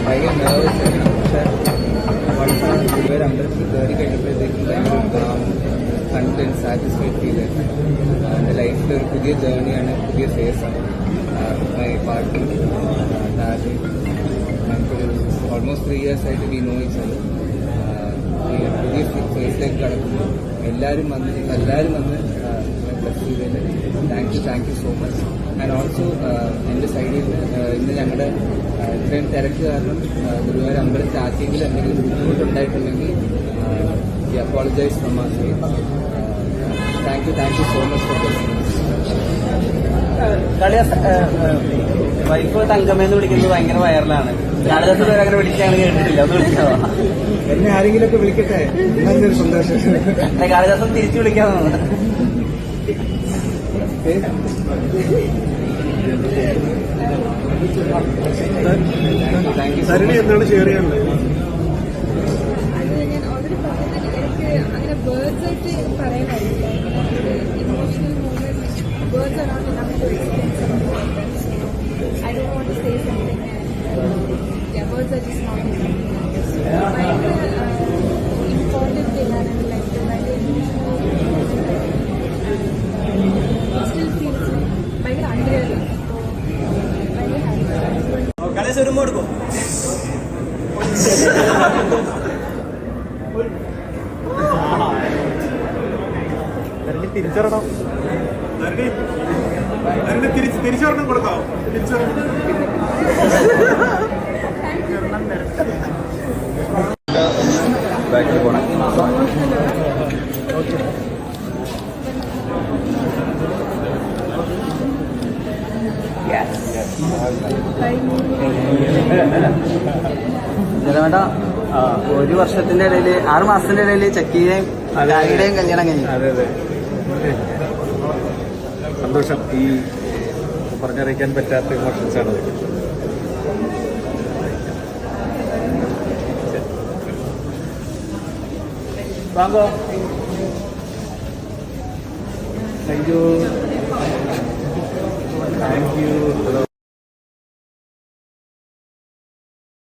ഭയങ്കര നെർവസ് ആയിരുന്നു. പക്ഷെ വളരെ ഗുരുവായൂർ അമ്പലത്തിൽ കയറി കഴിഞ്ഞപ്പോഴത്തേക്കും ഭയങ്കര കണ്ടന്റ് സാറ്റിസ്ഫൈഡ് ഫീൽ ആയിരുന്നു. എൻ്റെ ലൈഫിൽ ഒരു പുതിയ ജേർണിയാണ്, പുതിയ ഫേസാണ്. പാട്ടും താജും നമുക്കൊരു ഓൾമോസ്റ്റ് 3 years ആയിട്ട് വി നോ ഈച്ച് അതർ. പുതിയ ഫേസിലേക്ക് കടക്കുമ്പോൾ എല്ലാവരും വന്ന് ബ്ലസ് ചെയ്തതിൽ thank you so much. And also എൻ്റെ സൈഡിൽ ഇന്ന് ഞങ്ങളുടെ ഇത്രയും തിരക്ക് കാരണം ഗുരുവായൂർ അമ്പലത്തിൽ ആക്കിയെങ്കിലും എന്തെങ്കിലും ബുദ്ധിമുട്ടുണ്ടായിട്ടുണ്ടെങ്കിൽ we apologize from our side. Thank you so much for this. Wife തങ്കമ്മയെന്ന് വിളിക്കുന്നത് ഭയങ്കര വൈറലാണ്. കാളിദാസൻ അങ്ങനെ വിളിക്കാൻ കേട്ടിട്ടില്ല, ഒന്ന് വിളിക്കാമോ? എന്നെ ആരെങ്കിലുമൊക്കെ വിളിക്കട്ടെ, നല്ലൊരു സന്തോഷം. കാളിദാസൻ തിരിച്ചു വിളിക്കാമോ? സരണി എന്താണ് ഷെയർ ചെയ്യാനുള്ളത്? ഞാൻ ഓൾറെഡി പറഞ്ഞത് എനിക്ക് അങ്ങനെ വേർഡ്സ് ആയിട്ട് പറയാനായില്ല. Emotional movement words are not enough to explain something. I don't want to say something and words are just not enough. ഭയങ്കര ഇമ്പോർട്ടൻറ്റ് ചെയ്യാണ് ലൈഫ്. ഭയങ്കര ഇമോഷണൽ സ്റ്റിൽ ഫീൽസ് ഭയങ്കര അൺറിയൽ. ഭയങ്കര ഹാപ്പി. കാളിദാസൻ ഒരു കൊടുക്കും. തിരിച്ചറിയണം, തിരിച്ചറിഞ്ഞം കൊടുക്കാം. ബാക്കിൽ പോകണം. ജലമേട്ട 1 വർഷത്തിന്റെ ഇടയിൽ 6 മാസത്തിന്റെ ഇടയിൽ ചക്കിയുടെയും രാഗിയുടെയും കല്യാണം കഴിഞ്ഞു. അതെ അതെ, സന്തോഷം. ഈ പറഞ്ഞറിയിക്കാൻ പറ്റാത്ത ഇമോഷൻസ് ആണ്. വാങ്ങോ. Thank you.